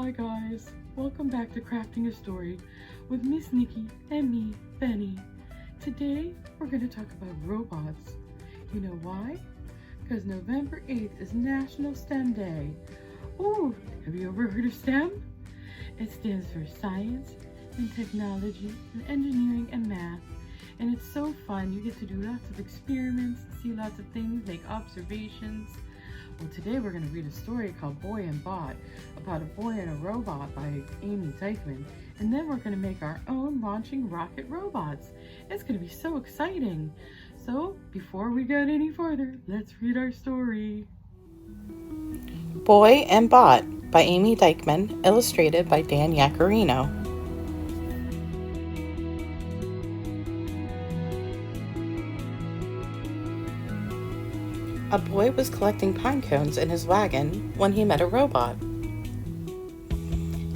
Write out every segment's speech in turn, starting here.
Hi guys, welcome back to Crafting a Story with Miss Nikki and me, Benny. Today we're going to talk about robots. You know why? Because November 8th is National STEM Day. Oh, have you ever heard of STEM? It stands for Science and Technology and Engineering and Math. And it's so fun. You get to do lots of experiments, see lots of things, make observations. Well, today we're going to read a story called Boy and Bot, about a boy and a robot by Ame Dyckman. And then we're going to make our own launching rocket robots. It's going to be so exciting. So, before we get any further, let's read our story. Boy and Bot by Ame Dyckman, illustrated by Dan Yaccarino. A boy was collecting pine cones in his wagon when he met a robot.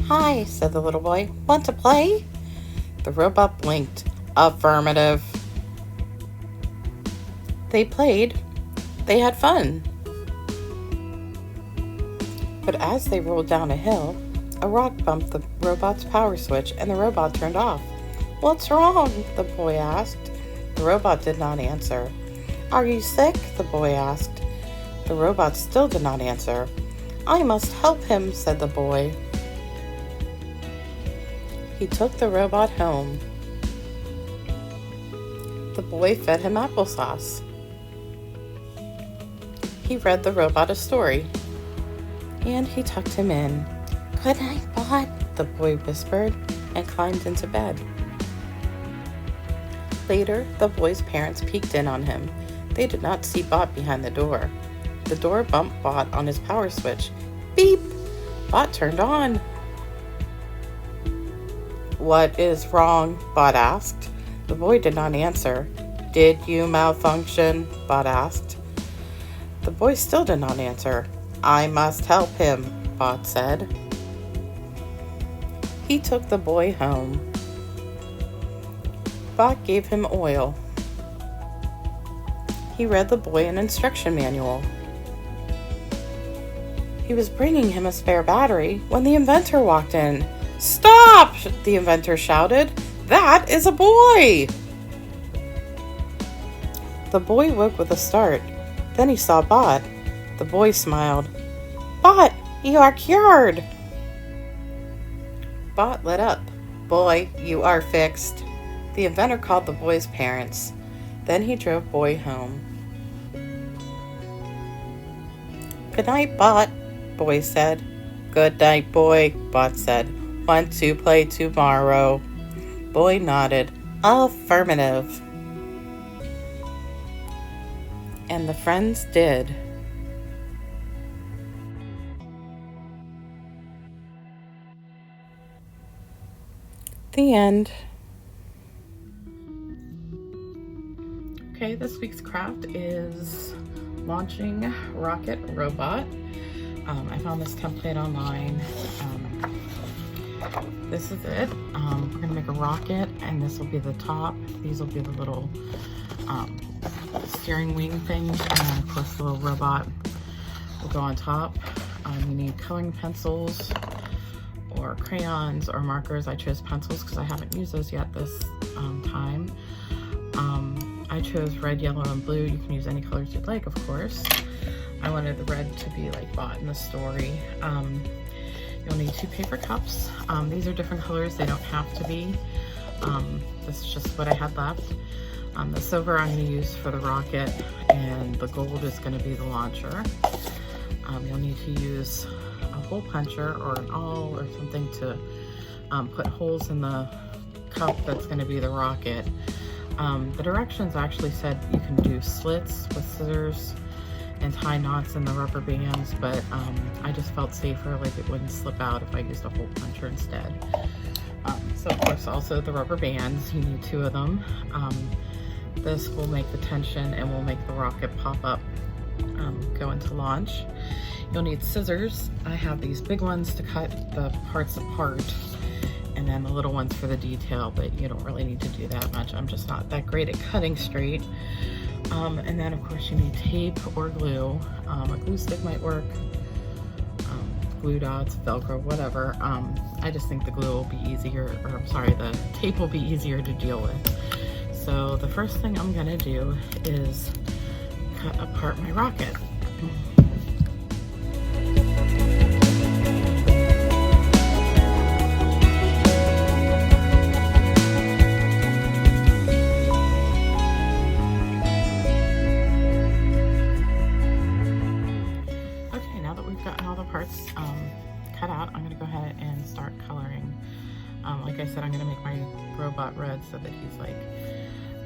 "Hi," said the little boy. "Want to play?" The robot blinked. "Affirmative." They played. They had fun. But as they rolled down a hill, a rock bumped the robot's power switch and the robot turned off. "What's wrong?" the boy asked. The robot did not answer. "Are you sick?" the boy asked. The robot still did not answer. "I must help him," said the boy. He took the robot home. The boy fed him applesauce. He read the robot a story, and he tucked him in. "Good night, Bot," the boy whispered, and climbed into bed. Later, the boy's parents peeked in on him. They did not see Bot behind the door. The door bumped Bot on his power switch. Beep! Bot turned on. "What is wrong?" Bot asked. The boy did not answer. "Did you malfunction?" Bot asked. The boy still did not answer. "I must help him," Bot said. He took the boy home. Bot gave him oil. He read the boy an instruction manual. He was bringing him a spare battery when the inventor walked in. "Stop!" the inventor shouted. "That is a boy!" The boy woke with a start. Then he saw Bot. The boy smiled. "Bot, you are cured!" Bot lit up. "Boy, you are fixed." The inventor called the boy's parents. Then he drove Boy home. "Good night, Bot," Boy said. "Good night, Boy," Bot said. "Want to play tomorrow?" Boy nodded. Affirmative. And the friends did. The end. Okay, this week's craft is launching rocket robot. I found this template online. This is it. We're gonna make a rocket, and this will be the top. These will be the little steering wing things, and then of course the little robot will go on top. You need coloring pencils or crayons or markers. I chose pencils because I haven't used those yet this time. I chose red, yellow, and blue. You can use any colors you'd like, of course. I wanted the red to be like Bot in the story. You'll need 2 paper cups. These are different colors. They don't have to be. This is just what I had left. The silver I'm going to use for the rocket, and the gold is going to be the launcher. You'll need to use a hole puncher or an awl or something to put holes in the cup that's going to be the rocket. The directions actually said you can do slits with scissors and tie knots in the rubber bands, but I just felt safer, like it wouldn't slip out if I used a hole puncher instead. So of course also the rubber bands, you need 2 of them. This will make the tension and will make the rocket pop up, go into launch. You'll need scissors. I have these big ones to cut the parts apart, and then the little ones for the detail, but you don't really need to do that much. I'm just not that great at cutting straight. And then of course you need tape or glue. A glue stick might work. glue dots, Velcro, whatever. I just think the glue will be easier, or I'm sorry, the tape will be easier to deal with. So the first thing I'm gonna do is cut apart my rocket. Okay, now that we've gotten all the parts cut out, I'm gonna go ahead and start coloring. Like I said, I'm gonna make my robot red so that he's like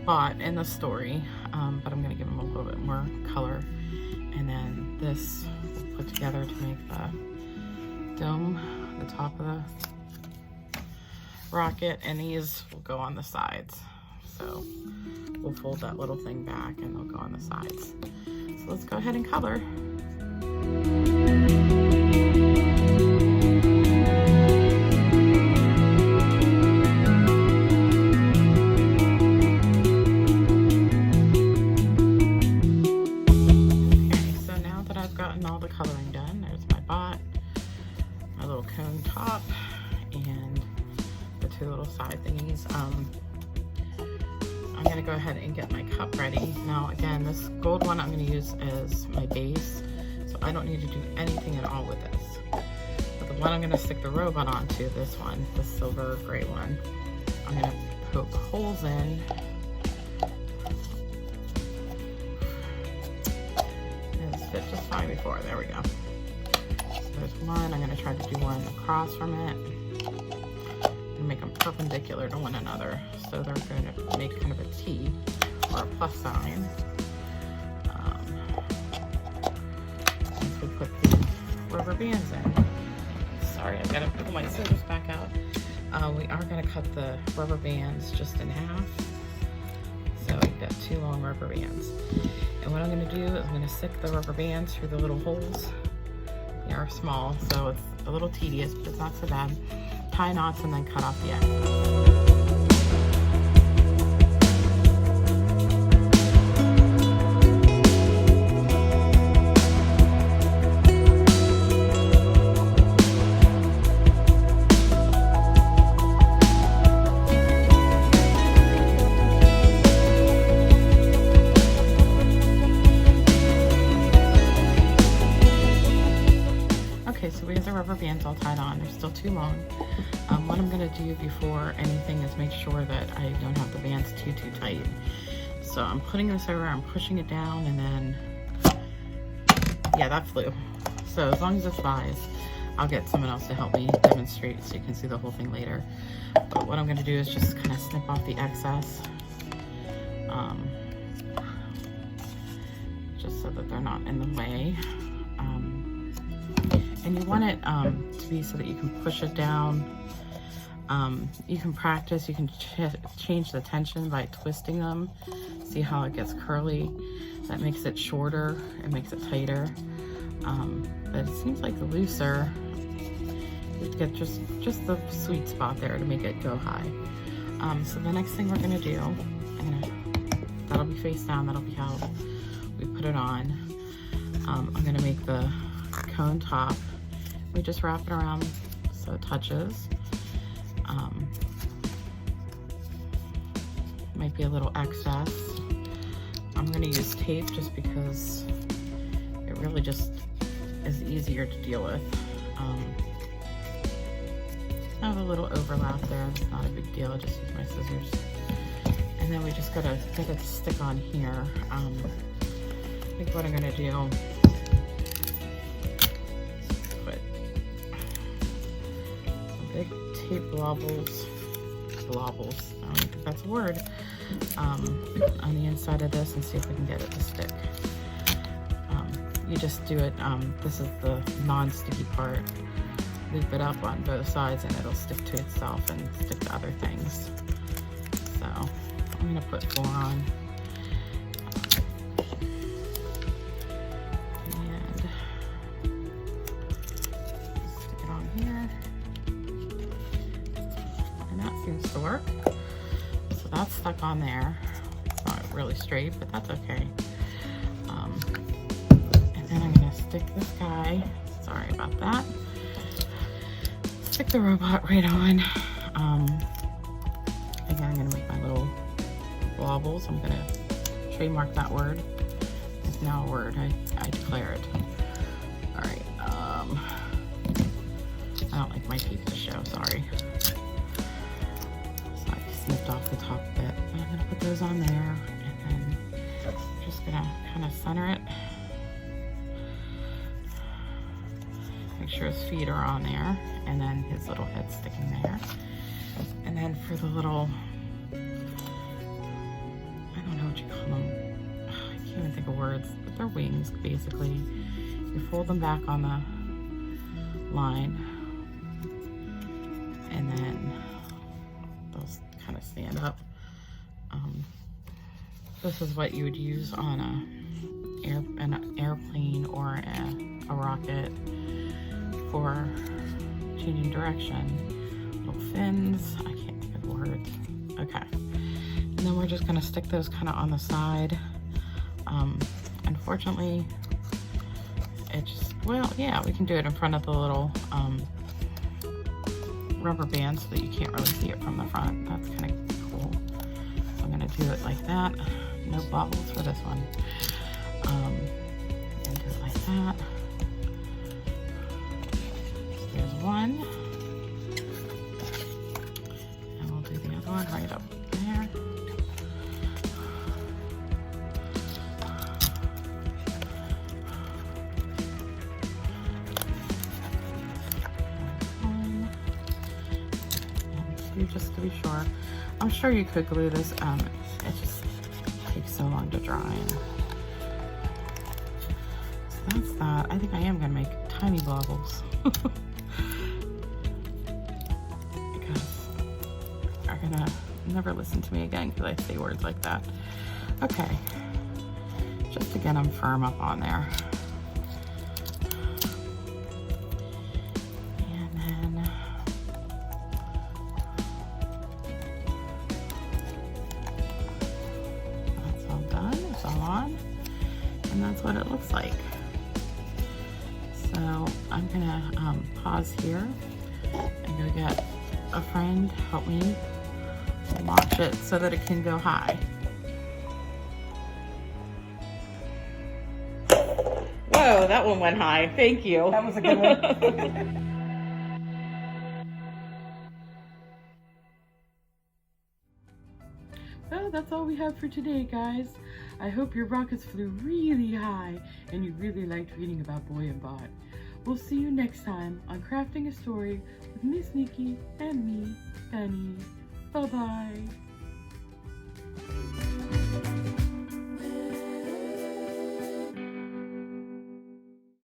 bought in the story, but I'm gonna give him a little bit more color. And then this we'll put together to make the dome, the top of the rocket, and these will go on the sides. So we'll fold that little thing back and they'll go on the sides. So let's go ahead and color. All the coloring done. There's my bot, my little cone top, and the two little side thingies. I'm gonna go ahead and get my cup ready. Now again, this gold one I'm gonna use as my base, so I don't need to do anything at all with this. But the one I'm gonna stick the robot onto, this one, the silver gray one, I'm gonna poke holes in. Fit just fine before. There we go. So there's one. I'm going to try to do one across from it and make them perpendicular to one another. So they're going to make kind of a T or a plus sign. Once we put the rubber bands in. Sorry, I've got to pull my scissors back out. We are going to cut the rubber bands just in half. So you've got two long rubber bands. And what I'm going to do is I'm going to stick the rubber bands through the little holes. They are small, so it's a little tedious, but it's not so bad. Tie knots and then cut off the end. So we have the rubber bands all tied on. They're still too long. What I'm going to do before anything is make sure that I don't have the bands too tight. So I'm putting this over, I'm pushing it down, and then, yeah, that flew. So as long as it flies, I'll get someone else to help me demonstrate so you can see the whole thing later. But what I'm going to do is just kind of snip off the excess, just so that they're not in the way. And you want it to be so that you can push it down. You can practice, you can change the tension by twisting them. See how it gets curly. That makes it shorter, it makes it tighter. But it seems like the looser, you get just the sweet spot there to make it go high. So the next thing we're gonna do, that'll be face down, that'll be how we put it on. I'm gonna make the cone top. We just wrap it around so it touches. Might be a little excess. I'm going to use tape just because it really just is easier to deal with. I have a little overlap there. It's not a big deal. I just use my scissors. And then we just gotta get it to stick on here. I think what I'm going to do, big tape globbles, I don't think that's a word, on the inside of this and see if we can get it to stick. You just do it, this is the non-sticky part, loop it up on both sides and it'll stick to itself and stick to other things. So I'm going to put 4 on. Seems to work. So that's stuck on there. It's not really straight, but that's okay. And then I'm going to stick this guy, sorry about that, stick the robot right on. Again, I'm gonna make my little blobbles. I'm gonna trademark that word. It's now a word, I declare it. All right, I don't like my teeth to show, sorry. So I snipped off the top bit. I'm gonna put those on there, and then I'm just gonna kind of center it. Make sure his feet are on there, and then his little head sticking there. And then for the little, I don't know what you call them. I can't even think of words, but they're wings, basically. You fold them back on the line, and then they'll kind of stand up. This is what you would use on an airplane or a rocket for changing direction. Little fins, I can't think of the words. Okay, and then we're just gonna stick those kind of on the side. Unfortunately, it just, well, yeah, we can do it in front of the little rubber band so that you can't really see it from the front. That's kind of cool. So I'm gonna do it like that. No bobbles for this one. And do it like that. So there's one. And we'll do the other one right up there. Just to be sure. I'm sure you could glue this, it just takes so long to dry. So that's that. I think I am gonna make tiny blobbles. Because they're gonna never listen to me again because I say words like that. Okay, just to get them firm up on there. And that's what it looks like. So I'm gonna pause here and go get a friend to help me launch it so that it can go high. Whoa, that one went high. Thank you. That was a good one. Well, that's all we have for today, guys. I hope your rockets flew really high and you really liked reading about Boy and Bot. We'll see you next time on Crafting a Story with Miss Nikki and me, Penny.